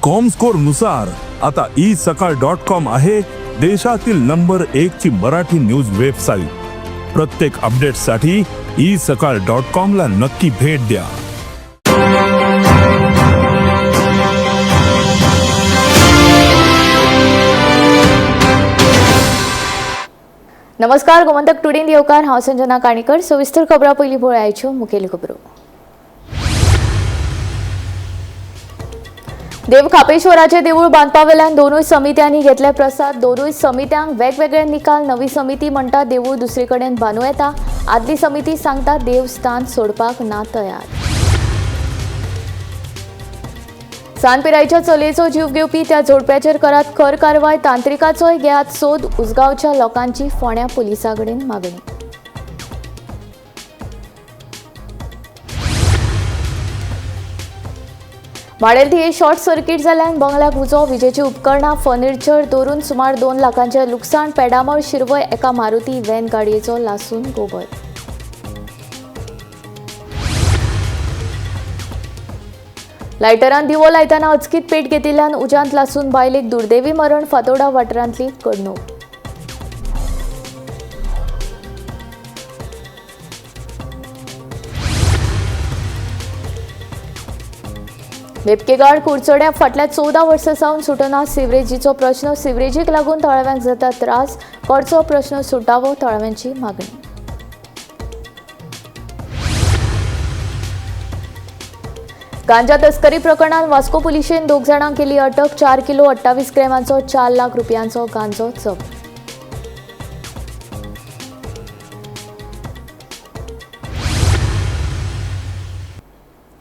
Comscore नुसार आता isakal.com आहे देशातील नंबर 1 ची मराठी न्यूज वेबसाईट। प्रत्येक अपडेटसाठी isakal.com ला नक्की भेट द्या। नमस्कार, गोमंतक टुडे येवकार हांव संजना काणीकर। सविस्तर खबरां पयलीं पळोवयाच्यो मुखेल खबरो। देव खापेश्वराचे देवूळ बांदपा वेल्यान दोनूय समित्यांनी घेतले प्रसाद। दोनूय समित्यांक वेगवेगळे निकाल। नवी समिती म्हणटा देवूळ दुसरे कडेन बांदूं येता, आदली समिती सांगता देवस्थान सोडपाक ना तयार। सानपिरायेच्या चलयेचो जीव घेवपी त्या जोडप्याचेर करात खर कारवाय। तांत्रिकाचोय घेयात सोद। उसगांवच्या लोकांची फोंड्या पुलिसां कडेन मागणी। माडेलथी शॉर्ट सर्किट जाल्ल्यान बंगल्याक उजो। विजेची उपकरणां, फर्निचर दवरून सुमार 2 लाखांचे लुकसाण। पेडामळ शिरवय एका मारुती व्हॅन गाडयेचो लासून गोबर। लायटरान दिवो लायतना अचकीत पेट घेतिल्ल्यान उज्यांत लासून बायलेक दुर्दैवी मरण। फातोर्डा वाठारांतली घडणूक। बेपकेगाड कुडचड्या फाटल्या 14 वर्सां सावन सुटना सिवरेजीचो प्रश्न। सिवरेजीक लागून तळाव्यांक जाता त्रास। कोर्टचो प्रश्न सुटावो, तळाव्यांची मागणी। गांजा तस्करी प्रकरणात वास्को पुलिशेन 2 जाणांक केली अटक। 4 किलो 28 ग्रॅमांचो 4 लाख रुपयांचो गांजो जप्त।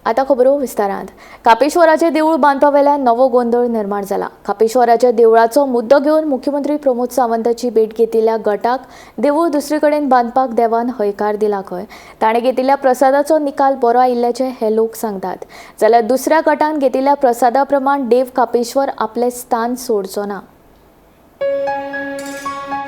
आता खबरो विस्तारांत। खापेश्वराचे देवूळ बांदपा वेल्यान नवो गोंधळ निर्माण जाला। खापेश्वराच्या देवळाचो मुद्दो घेवन मुख्यमंत्री प्रमोद सावंताची भेट घेतिल्ल्या गटाक देवूळ दुसरे कडेन बांदपाक देवान हयकार दिला खंय। ताणें घेतिल्ल्या प्रसादाचो निकाल बरो आयिल्ल्याचे हे लोक सांगतात। जाल्यार दुसऱ्या गटान घेतिल्ल्या प्रसादा प्रमाण देव खापेश्वर आपले स्थान सोडचो ना।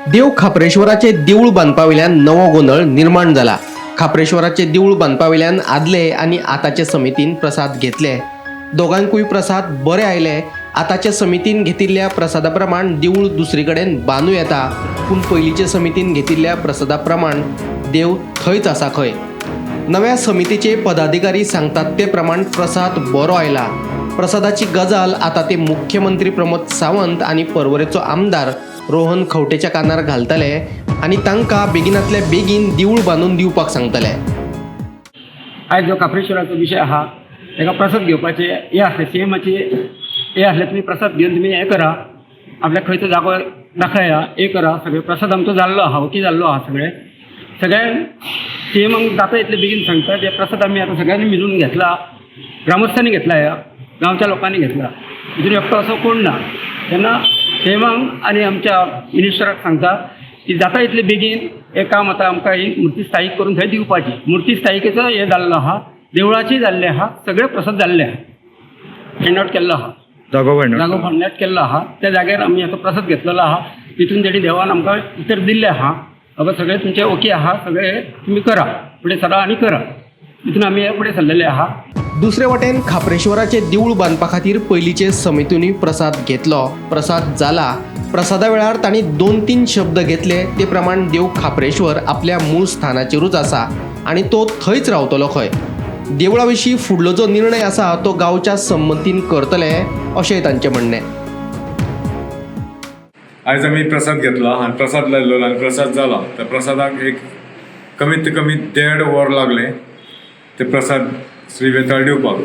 देव खापरेश्वराचे देवूळ बांदपा वेल्यान नवो गोंधळ निर्माण जाला। खापरेश्वराचे देवूळ बांदपा वेल्यान आदले आनी आतांचे समितीन प्रसाद घेतले। दोगांकूय प्रसाद बरे आयले। आतांच्या समितीन घेतिल्ल्या प्रसादा प्रमाण देवूळ दुसरे कडेन बांदूं येता, पूण पयलींचे समितीन घेतिल्ल्या प्रसादा प्रमाण देव थंयच आसा खंय। नव्या समितीचे पदाधिकारी सांगतात ते प्रमाण प्रसाद बरो आयला। प्रसादाची गजाल आतां ते मुख्यमंत्री प्रमोद सावंत आनी पर्वरेचो आमदार रोहन खंवटेच्या कानार घालतले आनी तांकां बेगिनांतल्या बेगीन देवूळ बांदून दिवपाक सांगतले। आयज जो खापरेश्वराचो विशय आहा ताका प्रसाद घेवपाचे हे आसले सीएमाचे हे आसले, तुमी प्रसाद घेवन तुमी हे करा, आपल्याक खंयचो जागो दाखया, हे करा। सगळे प्रसाद आमचो जाल्लो आहा, ओके जाल्लो आहा। सगळे सीएमाक जाता इतले बेगीन सांगता जे प्रसाद आमी आतां सगळ्यांनी मिळून घेतला, ग्रामस्थांनी घेतला, ह्या गांवच्या लोकांनी घेतला, हितून एकटो असो कोण ना। तेन्ना सीएमाक आनी आमच्या मिनिस्टराक सांगता की जाता इतले बेगीन हे काम आतां आमकां ही मुर्ती स्थायीक करून थंय दिवपाची। मुर्ती स्थायिकेचो हे जाल्लो आहा, देवळाची जाल्ले आहा, सगळे प्रसाद जाल्ले आहा, हँड आउट केल्लो आहा, जागो हँड आउट केल्लो आहा। त्या जाग्यार आमी आतां प्रसाद घेतलेलो आहा, तितून तेणी देवान आमकां उतर दिल्लें आहा, बाबा सगळे तुमचे ओके आहा, सगळे तुमी करा, फुडें सरा आनी करा, तितून आमी हे फुडें सरलेले आहा। दुसरे वटेन खापरेश्वराचे देवूळ बांदपा खातीर पयलींचे समितींनी प्रसाद घेतलो, प्रसाद जाला। प्रसादा वेळार तांणी 2-3 शब्द घेतले, ते प्रमाण देव खापरेश्वर आपल्या मूळ स्थानाचेरूच आसा आनी तो थंयच रावतलो खंय। देवळा विशीं फुडलो जो निर्णय आसा तो गांवच्या संमतीन करतले अशेंय तांचें म्हणणें। आयज आमी प्रसाद घेतला आनी प्रसाद लायलो आनी प्रसाद जाला। त्या प्रसादाक एक कमीत कमी 1.5 वर लागले ते प्रसाद श्री वेताळ दिवपाक।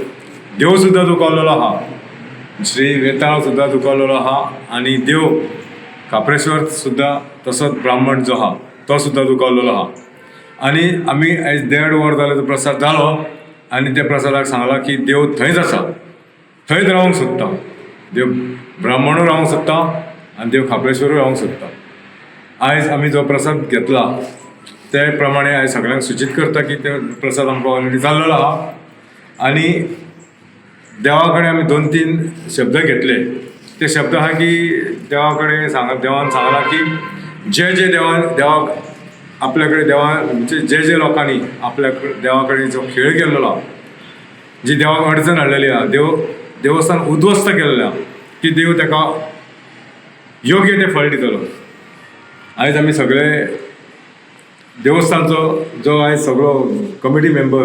देव सुद्दां दुखावलेलो आहा, श्री वेताळ सुद्दां दुखावलेलो आहा आनी देव खापरेश्वर सुद्दां तसोच ब्राह्मण जो आहा तो सुद्दां दुखावलेलो आहा। आनी आमी आयज 1.5 वर जाले तो प्रसाद जालो आनी त्या प्रसादाक सांगलां की देव थंयच आसा, थंयच रावंक सोदता, देव ब्राह्मणूय रावंक सोदता आनी देव खापरेश्वरूय रावंक सोदता। आयज आमी जो प्रसाद घेतला ते प्रमाणे हांवें सगळ्यांक सूचित करता की ते प्रसाद आमकां ऑलरेडी जाल्लो आहा आनी देवा कडेन आमी 2-3 शब्द घेतले। ते शब्द आहा की देवा कडेन देवान सांगलां की जे देवाक आपल्या कडेन जे लोकांनी आपल्या देवा कडेन जो खेळ केल्लो, जी देवाक अडचण हाडलेली आहा, देव देवस्थान उद्ध्वस्त केल्लें की देव ताका योग्य ते फळ दितलो. आयज आमी सगळे देवस्थानचो जो आयज सगळो कमिटी मेंबर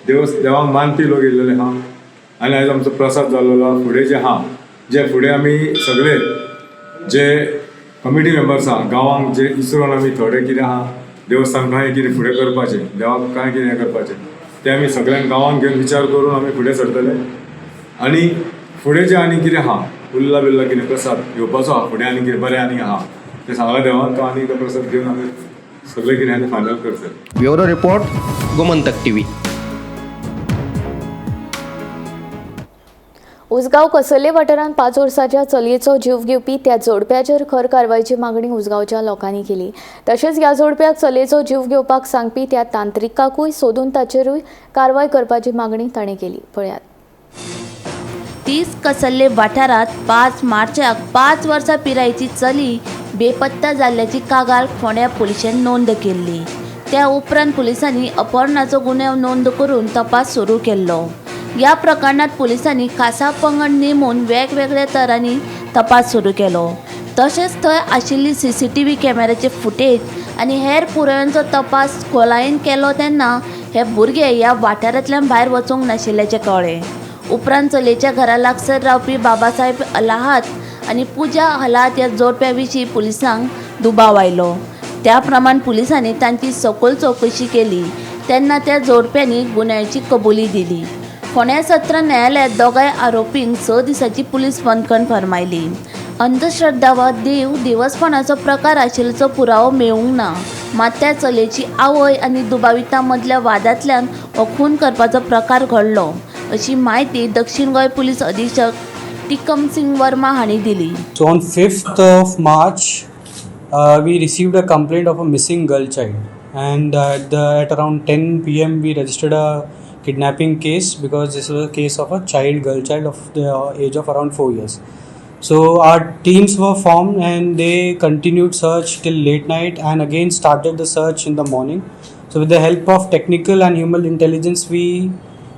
देवाक मानपी लोक येयलेले आहा आनी आयज आमचो प्रसाद जाल्लो आहा. फुडें जे आहा जे फुडें आमी सगळे जे कमिटी मेंबर्स आहा गांवांक जे इसरोन आमी थोडे कितें आहा देवस्थान काय कितें फुडें करपाचें, देवाक काय कितें करपाचें तें आमी सगळ्यांक गांवांक घेवन विचार करून आमी फुडें सरतले. आनी फुडें जे आनी कितें आहा उरला बिल्ला कितें प्रसाद घेवपाचो आहा फुडें आनी कितें बरें आनी आहा तें सांगला देवान तो आनी तो प्रसाद घेवन आमी सगळें कितें आनी फायनल करतले. Bureau report, Gomantak TV. Usgaon कसर्ले वाठारांत 5 वर्सांच्या चलयेचो जीव घेवपी त्या जोडप्याचेर खर कारवायेची मागणी उसगांवच्या लोकांनी केली. तशेंच ह्या जोडप्याक चलयेचो जीव घेवपाक सांगपी त्या तांत्रिकाकूय सोदून ताचेरूय कारवाय करपाची मागणी ताणें केली. पळयात. 30 कसर्ले वाठारात 5 मार्चाक 5 वर्सां पिरायेची चली बेपत्ता जाल्ल्याची कागाळ फोंड्या पुलिशेन नोंद केल्ली. त्या उपरांत पुलिसांनी अपहरणाचो गुन्यांव नोंद करून तपास सुरू केल्लो. ह्या प्रकरणात पुलिसांनी खासा पंगड नेमून वेगवेगळ्या तरांनी तपास सुरू केलो. तशेंच थंय आशिल्ली CCTV कॅमेराचे फुटेज आनी हेर पुराव्यांचो तपास खोलायेन केलो तेन्ना हे भुरगे ह्या वाठारांतल्यान भायर वचूंक नाशिल्ल्याचें कळ्ळें. उपरांत चलयेच्या घरा लागसार रावपी बाबासाहेब अलाहात आनी पुजा हलात ह्या जोडप्या विशीं पुलिसांक दुबाव आयलो. त्या प्रमाण पुलिसांनी तांची सखोल चवकशी केली तेन्ना त्या जोडप्यांनी गुन्यांची कबुली दिली. फोंड्या सत्र न्यायालयात दोगांय आरोपींक 6 दिसांची पुलीस बंदखण फरमायली. अंधश्रद्धा वा दिवसपणाचो प्रकार आशिल्ल्याचो पुरावो मेळूंक ना. मात त्या चलयेची आवय आनी दुबाविता मदल्या वादांतल्यान हो खून करपाचो प्रकार घडलो अशी माहिती दक्षिण गोंय पुलीस अधीक्षक टिकम सिंग वर्मा हांणी दिली. So on 5th of March, we received a complaint of a missing girl child, and at around 10 p.m. we registered a kidnapping case because this was a case of a girl child of the age of around 4 years. So our teams were formed and they continued search till late night and again started the search in the morning. So with the help of technical and human intelligence, we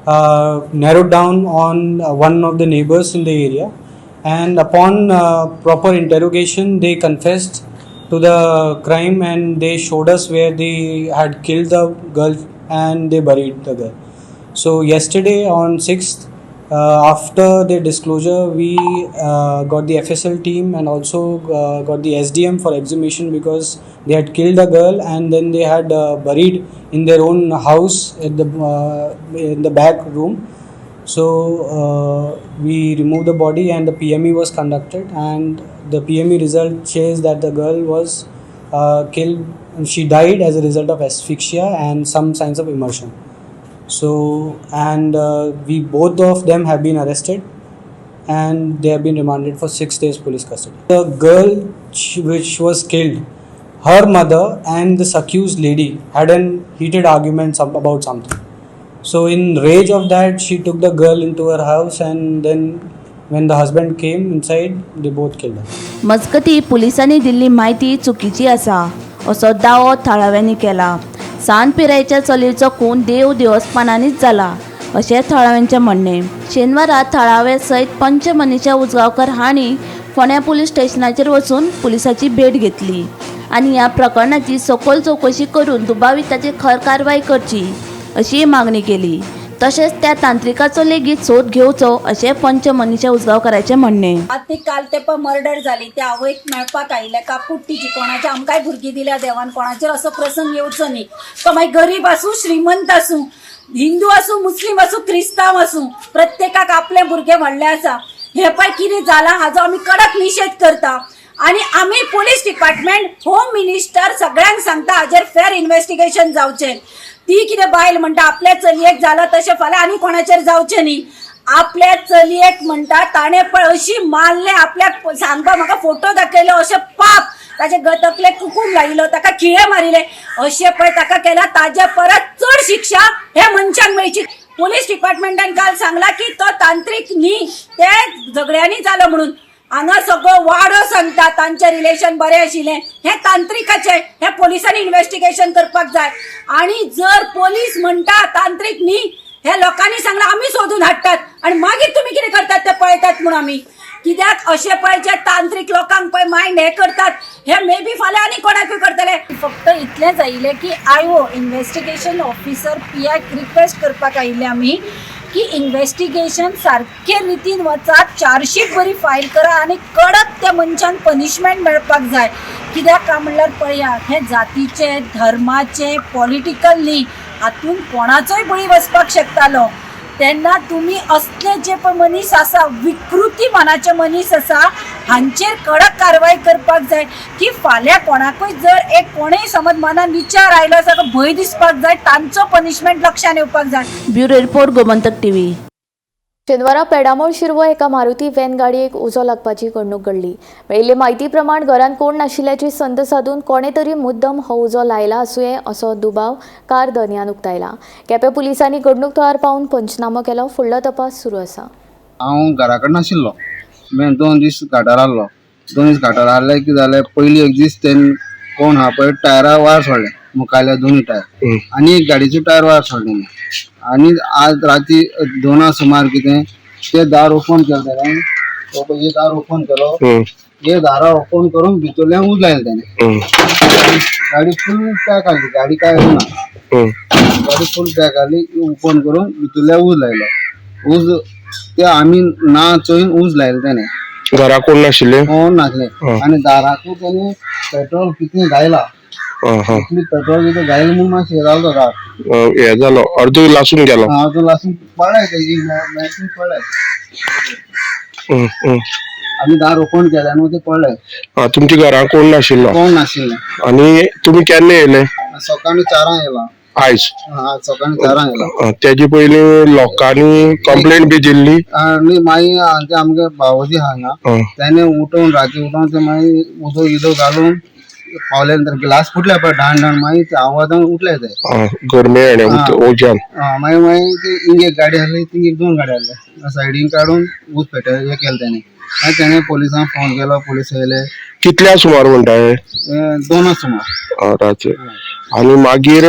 narrowed down on one of the neighbors in the area, and upon proper interrogation they confessed to the crime and they showed us where they had killed the girl and they buried the girl. So yesterday on 6th, after their disclosure, we got the FSL team and also got the SDM for exhumation because they had killed the girl and then they had buried in their own house in the back room. So we removed the body and the PME was conducted, and the PME result says that the girl was killed. She died as a result of asphyxia and some signs of immersion. So and we both of them have been arrested and they have been remanded for 6 days police custody. The girl which was killed, her mother and this accused lady had an heated argument about something. So in rage of that, she took the girl into her house and then when the husband came inside, they both killed her. मजगती पुलिसांनी दिल्ली माहिती चुकीची आसा असो दावो थळाव्यांनी केला. सांत पिरायेच्या चलयेचो खून देवस्पणांनीच जाला अशें थळाव्यांचें म्हणणें. शेनवारा थळावे सयत पंच मनीषा उजगांवकर हांणी फोंड्या पुलीस स्टेशनाचेर वचून पुलिसाची भेट घेतली आनी ह्या प्रकरणाची सखोल चवकशी करून दुबाविताची खर कारवाय करची अशी मागणी केली. तशेंच त्या तांत्रिकाचो लेगीत सोद घेवचो अशें पंच मनीषा उजगांवकराचें म्हणणें. ती काल तेपा मर्डर जाली त्या आवयक मेळपाक आयिल्ले का पुट्टीची कोणाची आमकांय भुरगीं दिल्या देवान कोणाचेर असो प्रसंग येवचो न्ही. तो मागीर गरीब आसूं श्रीमंत आसूं हिंदू आसूं मुस्लीम आसूं क्रिस्तांव आसूं प्रत्येकाक आपले भुरगे व्हडले आसा. हे पळय कितें जालां हाजो आमी कडक निशेध करता आनी आमी पुलीस डिपार्टमेंट होम मिनिस्टर सगळ्यांक सांगता हाजेर फेर इन्व्हेस्टिगेशन जावचें. ती कितें बायल म्हणटा आपल्या चलयेक जालो तशें फाल्यां आनी कोणाचेर जावचें न्ही. आपल्या चलयेक म्हणटा ताणें पळय अशी मारले आपल्याक सांगपा म्हाका फोटो दाखयलो अशें पाप ताचे तकले कुकूम लायिल्लो ताका खिळे मारिले अशें पळय ताका केला ताजे परत चड शिक्षा हे मनशांक मेळची. पुलीस डिपार्टमेंटान काल सांगला की तो तांत्रीक न्ही ते झगड्यांनी जालो म्हणून. हांगा सगळो वाडो सांगता तांचे रिलेशन बरें आशिल्लें हें तांत्रिकाचें हें पोलिसांनी इन्व्हेस्टिगेशन करपाक जाय. आनी जर पोलीस म्हणटा तांत्रीक न्ही हे लोकांनी सांगला आम्ही सोदून हाडटात आणि मागीर तुम्ही कितें करतात ते पळयतात म्हणून आमी कित्याक अशे पळय जे तांत्रीक लोकांक पळय मायंड हे करतात हे मे बी फाल्यां आनी कोणाकूय करतले. फक्त इतलेंच आयिल्लें की आयओ इन्व्हेस्टिगेशन ऑफिसर पियाक रिक्वेस्ट करपाक आयिल्ले आमी की इन्व्हेस्टिगेशन सारके रितीन वचात, चार्जशीट बरी फायल करा आनी कडक त्या मनशान पनिशमेंट मेळपाक जाय. कित्याक काय म्हणल्यार पळया हे जातीचे, धर्माचे, पॉलिटिकल न्ही, हातून कोणाचोय बळी वचपाक शकतालो. तेन्ना तुम्ही असले जे पण मनीस आसा, विकृती मनाचे मनीस आसा, हांचेर कडक कारवाई करपाक जाय की फाल्यां कोणाकूय जर एक कोणेय समज मनान विचार आयलो जाल्यार भंय दिसपाक जाय, तांचो पनिशमेंट लक्षान येवपाक जाय. Bureau report Gomantak TV. शेनवारा पेडामोळ शिरवो एका मारुती व्हॅन गाडयेक उजो लागपाची घडणूक घडली. मेळिल्ले म्हायती प्रमाण घरांत कोण नाशिल्ल्याची संद साधून कोणे तरी मुद्दम हो उजो लायला आसुये असो दुबाव कार दर्यान उक्तायला. केपें पुलिसांनी घडणूक थळार पावन पंचनामो केलो. फुडलो तपास सुरू आसा. हांव घरा कडेन नाशिल्लो. हांवें 2 दीस घाटार आसलो. 2 दीस घाटार आसले कितें जालें, पयलीं एक दीस तें कोण आहा पळय टायरा वायर सोडले, मुखायल्या दोनूय टायर, आनी एक गाडयेचे टायर वायर सोडले. आनी आज राती 2 सुमार कितें ते दार ओपन केलें तेणें. हे दार ओपन केलो, हे दारा ओपन करून भितरल्यान उज लायले तेणें. गाडी फूल पॅक आसली, गाडी काय ना, गाडी फूल पॅक आसली. ओपन करून भितरल्यान उज लायलो. उज ते आमी ना चोयन उज लायले तेणें. घरा कोण नाशिल्ले? कोण नासले. आनी दाराकूय तेणी पेट्रोल कितें घायला, पेट्रोल कितें घायला म्हूण मातशें हे जालो दार. हे जालो अर्द लासून गेलो. अर्द लासून पडले तेजी मॅशीन पडले. आमी दार ओपन केलें न्हू, ते पडले. तुमच्या घरा कोण नाशिल्लो? कोण नाशिल्ले. आणि तुम्ही केन्ना येयले? सकाळी 4 येयला. आयज सकाळी 4 येयला. तेजे पयलीं लोकांनी कंप्लेंट बी दिल्ली. आनी मागीर ते आमगे भावोजी हांगा तेणे उठोवन राती उठोवन ते मागीर उदो इदो घालून पावले नंतर ग्लास फुटले पळय ढाण मागीर ते आवाजान उठले ते गरमे आनी ओजान. मागीर ते हिंग एक गाडी आसली, थिंग एक 2 गाडी आसले. सायडीन काडून उज पेटय हे केलें तेणे. मागीर तेणे पुलिसांक फोन केलो, पुलीस येयले. कितल्या सुमार म्हणटाय? 2 सुमार रातचे. आनी मागीर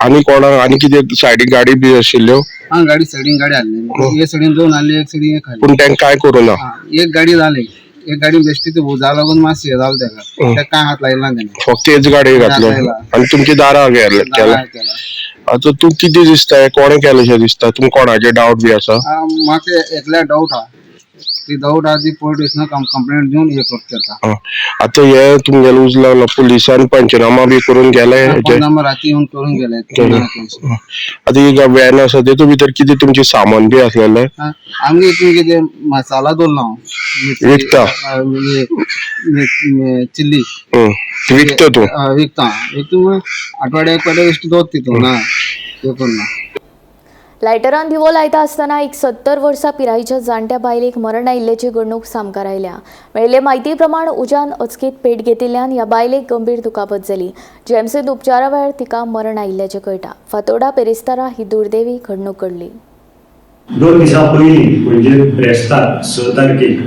आनी कोणाक आनी कितें सायडीक गाडी बी आशिल्ल्यो? गाडी सायडीन गाडी आसली. एक सायडीन 2 आसली, एक सायडीन एक आसली. पूण तेंका काय करूना. एक गाडी जाली. एक गाडी बेश्टी उजा लागून मातशें हे जालें तेका काय हात लायला तेणे. फक्त तेच गाडी घातलो आनी तुमची दारां केला. आतां तूं कितें दिसता कोणे केलेशें दिसता? तुमकां कोणाचेर डावट बी आसा? म्हाका एकल्या डावट आहा. ती डावट आहा ती पोलीस स्टेशनाक कंप्लेंट दिवन हे करता. आतां हे तुमगेले उज लागला, पुलिसान पंचनामा बी करून गेले? पंचनामा राती येवन करून गेले. आतां ही व्हॅन आसा तेतूं भितर कितें तुमचें सामान बी आसलेलें? आमगे हितून कितें मसाला दवरला हांव विकता. चिल्ली विकता तूं? विकता. हितून आठवड्याक बेश्टी दवरता तितून ना हे करना. लायटरान दिवो लायता आसतना एक 70 वर्सां पिरायेच्या जाणट्या बायलेक मरण आयिल्ल्याची घडणूक सामकार आयल्या. मेळिल्ले म्हायती प्रमाण उज्यान अचकीत पेट घेतिल्ल्यान ह्या बायलेक गंभीर दुखापत जाली. जीएमसींत उपचारा वेळार तिका मरण आयिल्ल्याचें कळटा. फातोर्डा पेरिस्तारा ही दुर्दैवी घडणूक घडली. 2 दिसां पयलीं म्हणजे ब्रेस्तार 6 तारखेक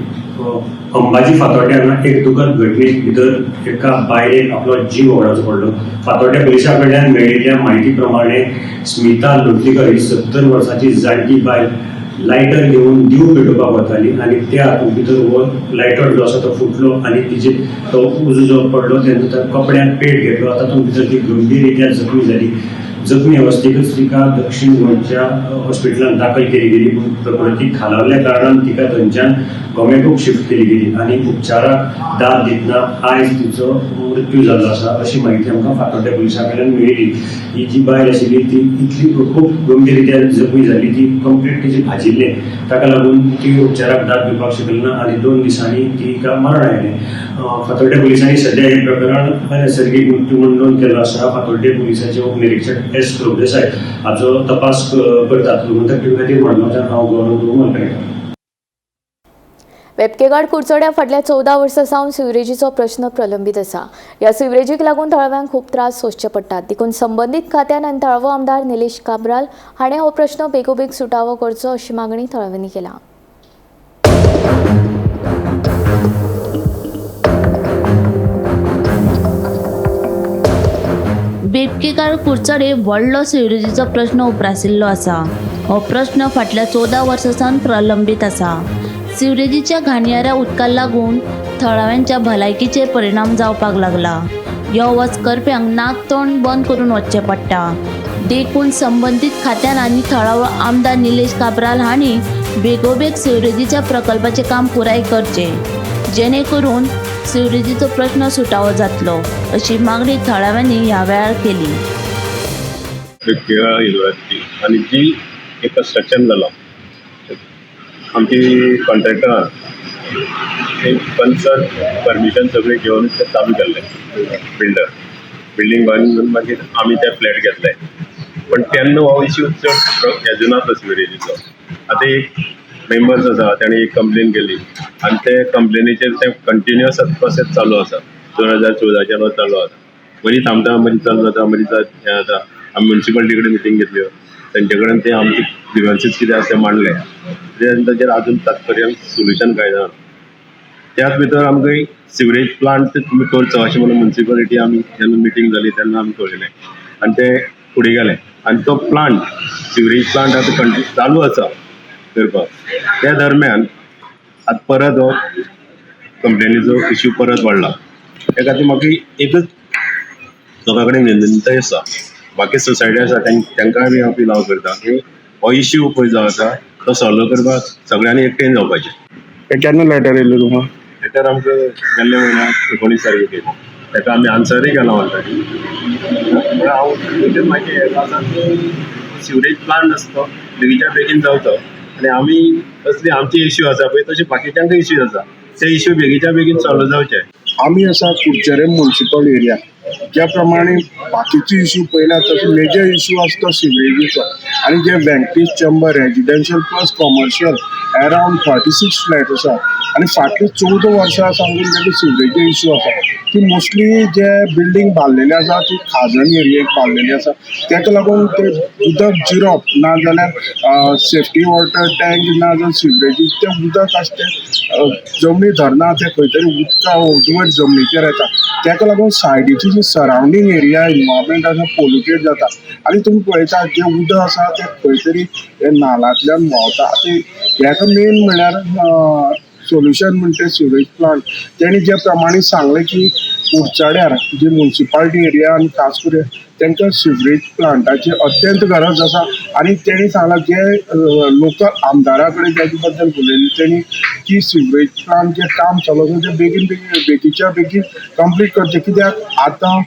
अंबाजी फातोर्ड्या हांगा एक दुखद घटने भितर एका बायलेक आपलो जीव वगडावचो पडलो. फातोर्ड्या पुलिसां कडल्यान मेळिल्ल्या म्हायती प्रमाणे स्मिता लोटलीकर ही 70 वर्सांची जाणटी बायल लायटर घेवन दिव पेटोवपाक वताली आनी त्या हातूंत भितर हो लायटर जो आसा तो फुटलो आनी तिचे तो उजो जो पडलो तेन्ना कपड्याक पेट घेतलो. तातूंत भितर ती गंभीर रित्या जखमी जाली. जखमी अवस्थेतच तिका दक्षिण गोंयच्या हॉस्पिटलांत दाखल केली गेली. पूण प्रकृती खालावल्या कारणान तिका थंयच्यान गोमेकूक शिफ्ट केली गेली आनी उपचाराक दाद दितना आयज तिचो मृत्यू जाल्लो आसा अशी म्हायती आमकां फातोर्ड्या पुलिसां कडल्यान मेळिल्ली. ही जी बायल आशिल्ली ती इतली खूब गंभीर रित्या जखमी जाली, ती कंप्लीट तिची भाजिल्लें. ताका लागून ती उपचाराक दाद दिवपाक शकली ना आनी 2 दिसांनी तिका मरण आयलें. फातोर्ड्या पुलिसांनी सध्या हे प्रकरण नैसर्गीक मृत्यू म्हणून नोंद केलो आसा. फातोर्ड्या पुलिसाचे उपनिरीक्षक एस प्रभुदेसाय हाचो तपास करतात. गोमंतक टीव्ही खातीर मडगांवच्यान हांव गौरव गोमलकार. वेपकेगाड कुडचड्या फाटल्या 14 वर्सां सावन सिवरेजीचो प्रश्न प्रलंबीत आसा. ह्या सिवरेजीक लागून थळाव्यांक खूब त्रास सोंसचे पडटात. देखून संबंदीत खात्यान आनी थळावो आमदार निलेश काब्राल हाणें हो प्रश्न बेगोबेग सुटावो करचो अशी मागणी थळाव्यांनी केला. एकेकाळ कुडचडे व्हडलो सिवरेजीचो प्रश्न उप्रासिल्लो आसा. हो प्रश्न फाटल्या 14 वर्सां सावन प्रलंबीत आसा. सिवरेजीच्या घाणयाऱ्या उदकाक लागून थळाव्यांच्या भलायकीचेर परिणाम जावपाक लागला. ह्यो वच करप्यांक नाक तोंड बंद करून वचचें पडटा. देखून संबंदीत खात्यान आनी थळावो आमदार निलेश काब्राल हांणी बेगोबेग सिवरेजीच्या प्रकल्पाचें काम पुराय करचें, जेणे करून सिवरेजीचो प्रश्न सुटावो जातलो, अशी मागणी थळाव्यांनी ह्या वेळार केली. केरळ युनिव्हर्सिटी आणि जी एक कन्स्ट्रक्शन जालो आमची कॉन्ट्रॅक्टरान एक कन्सर्न परमिशन सगळें घेवन ते चालू केल्लें बिल्डींग बांदून मागीर आमी ते फ्लॅट घेतले. पण तेन्ना हो इश्यू चड हेजो नासलो सिवरेजीचो. आतां एक मेंबर्स आसा ताणें एक कंप्लेन केली आनी ते कंप्लेनीचेर ते कंटिन्युअस प्रोसेस चालू आसा. 2014 चालू आसा. मदीं थांबता मदीं चालू जाता मदीं हें जाता. आमी म्युन्सिपालिटी कडेन मिटींग घेतल्यो. तेंचे कडेन ते आमचे ग्रिवन्सीस कितें आसा ते मांडले. ताचेर अजून तातपर्यंत सोल्युशन कांय ना. त्याच भितर आमकां सिवरेज प्लांट तुमी करचो अशें म्हणून म्युन्सिपालिटी आमी जेन्ना मिटींग जाली तेन्ना आमी कळयलें आनी ते फुडें गेले. आनी तो प्लांट सिवरेज प्लांट आतां कंटिन्यू चालू आसा करपाक. त्या दरम्यान आतां परत हो कंप्लेनीचो इश्यू परत वाडला. त्या खातीर म्हाका एकच लोकां कडेन विनंती आसा, बाकी सोसायटी आसा तांकांय बी अपील हांव करता की हो इश्यू पळय जो आसा तो सॉल्व करपाक सगळ्यांनी एकठांय जावपाचें. केन्ना लेटर येयलें तुमकां? लेटर आमकां गेल्ल्या म्हयन्याक 19 तारखेक येयलें. ताका आमी आन्सरय केला म्हणटाली. पूण हांव मागीर हें आसा की सिवरेज प्लांट आसा तो बेगीच्या बेगीन जावचो आनी आमी असली आमचे इश्यू आसा पळय तशें बाकीच्यांकय इश्यू आसा ते इश्यू बेगीच्या बेगीन सॉल्व जावचे. आमी आसा कुडचेरे म्युन्सिपल एरिया ज्या प्रमाणे बाकीचे इश्यू पळयला तसो मेजर इश्यू आसा तो सिवरेजीचो. आनी जे Venkatesh chamber residential plus commercial अरावंड 36 फ्लॅट आसा आनी फाटली 14 वर्सां सांगून तेजे सिवरेजी इश्यू आसा. ती मोस्टली जे बिल्डींग बांदलेले आसा ती खाजन एरियेक बांदलेली आसा. ताका लागून ते उदक जिरप ना जाल्यार सेफ्टी वॉटर टँक ना जाल्यार सिवरेजी तें उदक आसा तें जमनी धरना ते खंय तरी उदका वयर जमनीचेर येता. ताका लागून सायडीची जी सरावंडींग एरिया इन्वायरमेंट आसा पोल्युटेड जाता. आनी तुमी पळयता जे उदक आसा तें खंय तरी नालांतल्यान व्हांवता. हाका मेन म्हणल्यार सोल्युशन म्हणटा सिवरेज प्लांट. तेणी जे प्रमाणे सांगलें की कुडचड्यार जी म्युन्सिपालिटी एरिया आनी खास करून तांकां सिवरेज प्लांटाची अत्यंत गरज आसा. आनी तेणी सांगलां जे लोकल आमदारा कडेन तेजे बद्दल उलयलें तेणी की सिवरेज प्लांट जें काम चालू आसा तें बेगीच्या बेगीन कंप्लीट करचें. कित्याक आतां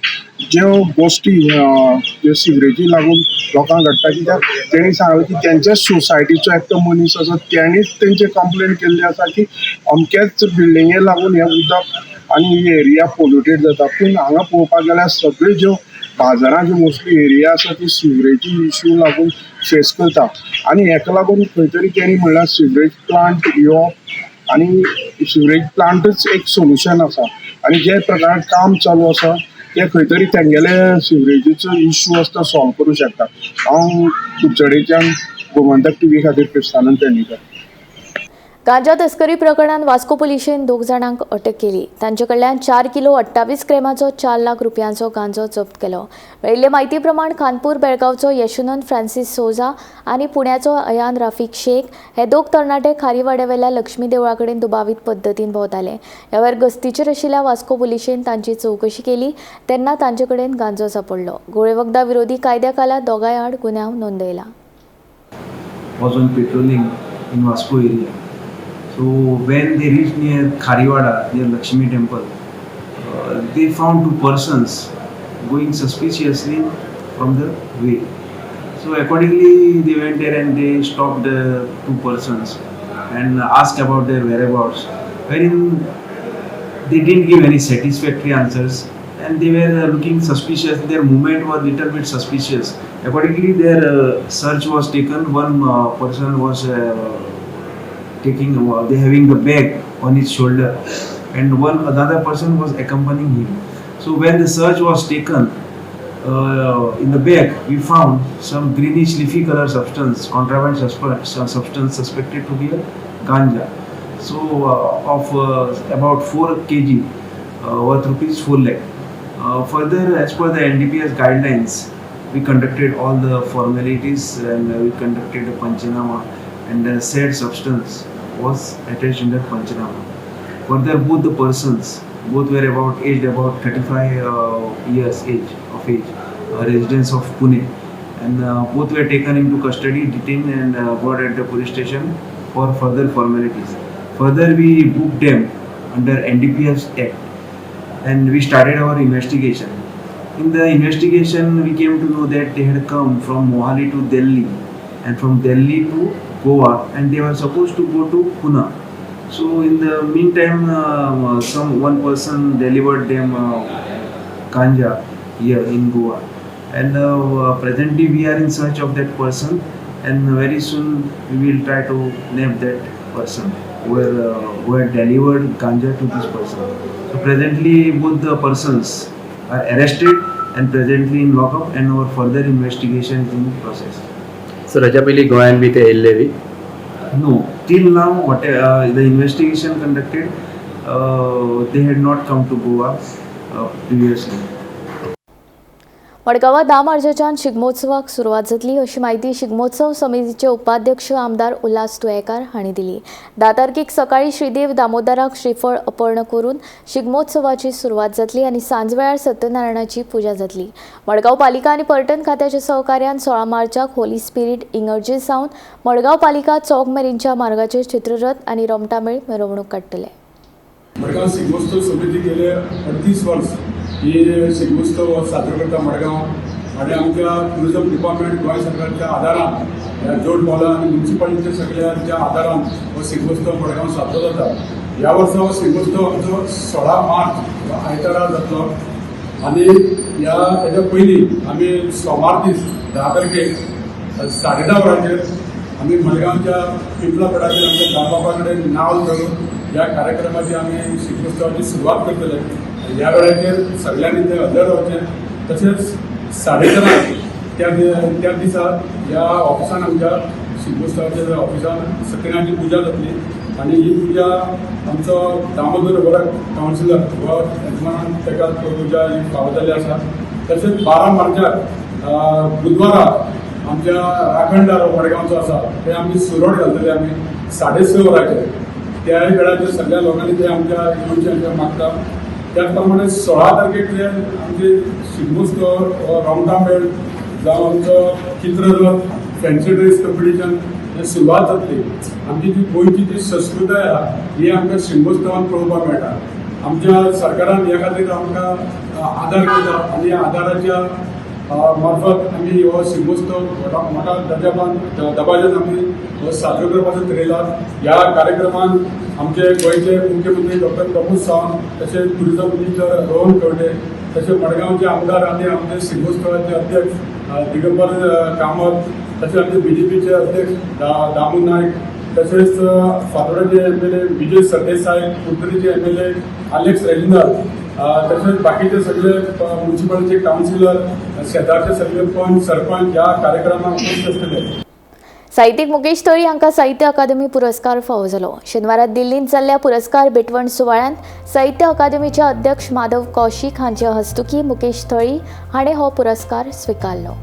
ज्यो गोश्टी ज्यो सिवरेजी लागून लोकांक घडटा कित्याक तेणी सांगलें की तेंच्याच सोसायटीचो एकटो मनीस आसा तेणीच तेंचे कंप्लेन केल्ली आसा की अमकेच बिल्डिंगे लागून हें उदक आनी ही एरिया पोल्युटेड जाता. पूण हांगा पळोवपाक गेल्यार सगळ्यो ज्यो बाजारां ज्यो मोस्टली एरिया आसा ती सिवरेजी इश्यू लागून फेस करता. आनी हेका लागून खंय तरी तेणी म्हणल्यार सिवरेज प्लांट येवप आनी सिवरेज प्लांटच एक सोल्युशन आसा. आनी जे प्रकारान काम चालू आसा ते खंय तरी तेंगेले सिवरेजीचो इश्यू आसा तो सॉल्व करूं शकता. हांव कुडचडेच्यान गोमंतक टीव्ही खातीर कृष्णानंद पेडणेकर. गांजा तस्करी प्रकरणात वास्को पुलिशेन 2 जाणांक अटक केली. तांचे कडल्यान 4 किलो 28 ग्रॅमाचो 4 लाख रुपयांचो गांजो जप्त केलो. मेळिल्ले म्हायती प्रमाण खानपूर बेळगांवचो यशवंत फ्रांसीस सोजा आनी पुण्याचो अयान राफीक शेख हे 2 तरणाटे खारीवाड्यावेल्या लक्ष्मी देवळा कडेन दुबावीत पद्दतीन भोंवताले. ह्या वेळार गस्तीचेर आशिल्ल्या वास्को पुलिशेन तांची चवकशी केली तेन्ना तांचे कडेन गांजो सापडलो. गोळेवखदा विरोधी कायद्या खाला दोगांय आड गुन्यांव नोंदयला. was on patrolling in Vasco area. So when they reached near Khariwada, near Lakshmi temple, they found 2 persons going suspiciously from the way. So accordingly they went there and they stopped the 2 persons and asked about their whereabouts, wherein they didn't give any satisfactory answers and they were looking suspicious. Their movement was little bit suspicious. Accordingly their search was taken. One person was they having the bag on his shoulder and another person was accompanying him. So when the search was taken, in the bag we found some greenish leafy color substance, contraband substance suspected to be a ganja. So of about 4 kg worth rupees 4 lakh. Further, as per the NDPS guidelines, we conducted all the formalities and we conducted a Panchanama, and the said substance was attached in that Panchanama. Further, both the persons, both were aged about 35 years age, residents of Pune, and both were taken into custody, detained, and brought at the police station for further formalities. Further, we booked them under NDPS Act, and we started our investigation. In the investigation, we came to know that they had come from Mohali to Delhi, and from Delhi to Goa, and they were supposed to go to Pune. So in the meantime, one person delivered them ganja here in Goa, and presently we are in search of that person, and very soon we will try to name that person who had delivered ganja to this person. So presently both the persons are arrested and presently in lockup, and our further investigation is in process. Sir हाच्या पयलीं गोंयान बी ते येयल्ले बी? No, till now the investigation conducted, they had not come to Goa previously. मडगांवां 10 मार्चाच्यान शिगमोत्सवाक सुरवात जातली अशी माहिती शिगमोत्सव समितीचे उपाध्यक्ष आमदार उल्हास तुयेकार हांणी दिली. 10 तारखेक सकाळी श्रीदेव दामोदराक श्रीफळ अर्पण करून शिगमोत्सवाची सुरवात जातली आनी सांजवेळार सत्यनारायणाची पुजा जातली. मडगांव पालिका आनी पर्यटन खात्याच्या सहकार्यान 16 मार्चाक होली स्पिरीट इगर्जे सावन मडगांव पालिका चौक मेरेनच्या मार्गाचेर चित्ररथ आनी रोमटामेळ मिरवणूक काडटले. मडगांव शिगमोत्सव समिती गेले 38 वर्स ही शिगमोत्सव साजरो करता मडगांव, आणि आमच्या टुरिझम डिपार्टमेंट गोंय सरकारच्या आदारान जोड पावला आनी म्युनिसिपालिटीच्या सगळ्यांच्या आदारान हो शिगमोत्सव मडगांव साजरो जाता. ह्या वर्सा हो शिगमोत्सव आमचो 16 मार्च आयतारा जातलो, आनी हेच्या पयलीं आमी सोमार दीस 10 तारखेक 10:30 वरांचेर आमी मडगांवच्या पिंपला पडाचेर आमच्या गांवबाबा कडेन नांव धरून ह्या कार्यक्रमाची आमी शिगमोत्सवाची सुरवात करतले. ह्या वेळाचेर सगळ्यांनी ते हजर रावचे. तशेंच 11:30 त्या दिसा ह्या ऑफिसान आमच्या शिगमोत्सवाच्या ऑफिसान सत्यनारायणाची पुजा जातली, आनी ही पुजा आमचो दामोदर वरक कावन्सिलर व यजमान तेका पुजा ही पावतली आसा. तशेंच 12 मार्चाक बुधवारा आमच्या राखणदार मडगांवचो आसा ते आमी सुरोड घालतले आमी 6:30 वरांचेर. त्या वेळाचेर सगळ्या लोकांनी ते आमच्या येवचे मागता. त्याच प्रमाणे 16 तारखेक जे आमचे शिगमोत्सव रोमटामेळ जावं आमचो चित्ररथ फॅन्सी ड्रेस कॉम्पिटिशन हे सुरवात जातली. आमची जी गोंयची जी संस्कृताय आहा ही आमकां शिगमोत्सवान पळोवपाक मेळटा. आमच्या सरकारान ह्या खातीर आमकां आदार करता, आनी ह्या आदाराच्या मार्फत आमी हो शिगमोत्सव मोठ्या दबाज्यान आमी साजरो करपाचो थारायला. ह्या कार्यक्रमान आमचे गोंयचे मुख्यमंत्री डॉक्टर प्रमोद सावंत, तशेंच टुरिझम मिनिस्टर रोहन खंवटे, तशेंच मडगांवचे आमदार आनी आमचे शिगमोत्सवाचे अध्यक्ष दिगंबर कामत, तशेंच आमचे BJPचे अध्यक्ष दामू नायक, तशेंच फातोड्याचे MLA Vijay Sardesai, कुडचडेंचे MLA Alex रेजिनार, तशेंच बाकीचे सगळे म्युनिसिपालिटीचे कावन्सिलर, शेजारचे सगळे पंच सरपंच ह्या कार्यक्रमाक उपस्थित आसतले. साहित्यीक मुकेश थळी हांकां साहित्य अकादमी पुरस्कार फावो जालो. शेनवारा दिल्लींत जाल्ल्या पुरस्कार भेटवण सुवाळ्यात साहित्य अकादमीचे अध्यक्ष माधव कौशिक हांचे हस्तुकीं मुकेश थळी हाणें हो पुरस्कार स्विकारलो.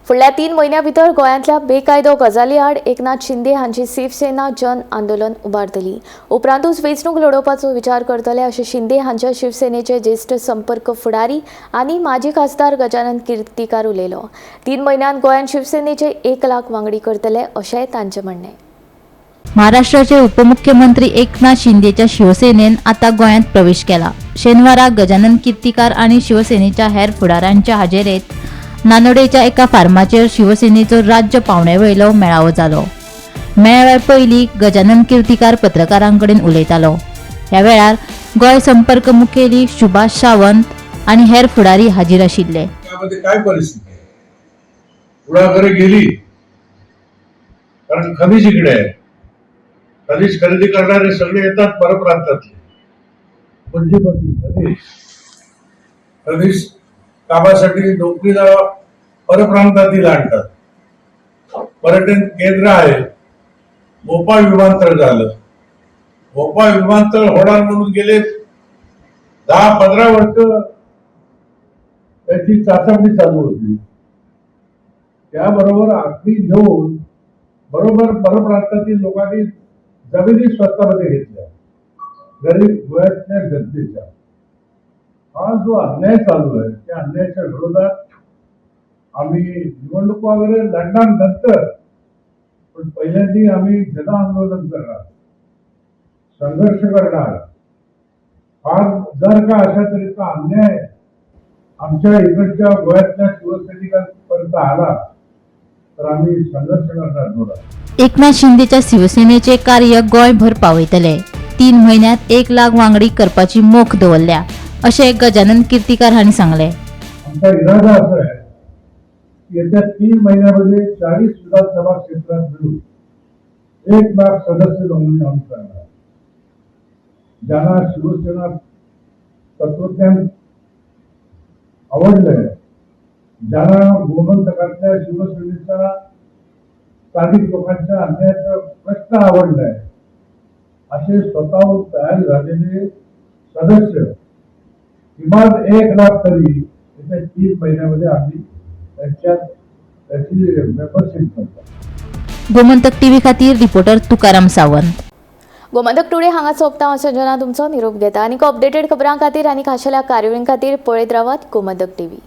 फुडल्या 3 म्हयन्यां भितर गोंयांतल्या बेकायदो गजाली आड एकनाथ शिंदे हांची शिवसेना जन आंदोलन उबारतली. उपरांतूच वेंचणूक लडोवपाचो विचार करतले अशें शिंदे हांच्या शिवसेनेचे ज्येश्ठ संपर्क फुडारी आनी माजी खासदार गजानन किर्तीकार उलयलो. 3 म्हयन्यांत गोंयांत शिवसेनेचे 1 लाख वांगडी करतले अशेंय तांचें म्हणणें. महाराष्ट्राचे उपमुख्यमंत्री एकनाथ शिंदेच्या शिवसेनेन आता गोंयांत प्रवेश केला. शेनवारा गजानन किर्तीकार आणि शिवसेनेच्या हेर फुडाऱ्यांच्या हाजेरेत नानोडेच्या एका फार्माचेर शिवसेनेचो राज्य पावण्यावेलो मेळावो जालो. मेळाव्या पयलीं गजानन किर्तीकार पत्रकारांकडेन उलयतालो. ह्या वेळार गोंय संपर्क मुखेली सुभाष सावंत आनी हेर फुडारी हाजीर आशिल्ले. त्यामध्ये काय परिस्थिती आहे? पुढाकडे गेली कारण खनिज इकडे आहे. खनिज खरेदी करणारे सगळे येतात परप्रांतातले. पुंजीपती खनिज प्रदेश कामासाठी नोकरीला परप्रांतातील आणतात. पर्यटन केंद्र आहे. भोपाळ विमानतळ झालं. भोपाळ विमानतळ होणार म्हणून गेले 10-15 वर्ष त्याची चाचपणी चालू होती. त्याबरोबर आखणी घेऊन बरोबर परप्रांतातील लोकांनी जमिनी स्वस्तामध्ये घेतल्या, गरीब गोव्यातल्या जनतेच्या. हा जो अन्याय चालू आहे त्या अन्यायाच्या विरोधात आम्ही निवडणूक वगैरे लढणार नंतर, पण पहिल्यांदा आम्ही जन आंदोलन करणार, संघर्ष करणार. हा जर का अशा तऱ्हेचा अन्याय आमच्या इकडच्या गोव्यातल्या शिवसैनिकांपर्यंत आला तर आम्ही संघर्ष करणार जोरात. एकनाथ शिंदेच्या शिवसेनेचे कार्य गोंयभर पावयतले. 3 म्हयन्यांत 1 लाख वांगडी करपाची मोख दवरल्या अशें गजानन किर्तीकार हांणी सांगले. आमचा इरादा असा आहे की येत्या 3 महिन्यामध्ये 40 विधानसभा क्षेत्रात मिळून 1 लाख सदस्य नोंदणी आम्ही करणार. ज्यांना शिवसेना तत्वज्ञान आवडलंय, ज्यांना गोमंतकातल्या शिवसेनेचा स्थानिक लोकांच्या अन्यायाचा प्रश्न आवडलाय, असे स्वतःहून तयार झालेले सदस्य किमान 1 लाख तरी येत्या 3 महिन्यामध्ये आम्ही त्याची मेंबरशिप करतो. गोमंतक टीव्ही खातीर रिपोर्टर तुकाराम सावंत. गोमंतक टुडे हांगा सोंपता हांव संजना तुमचो निरोप घेता. आनीक अपडेटेड खबरां खातीर आनी खाशेल्या कार्यावळीं खातीर पळयत रावात गोमंतक टीव्ही.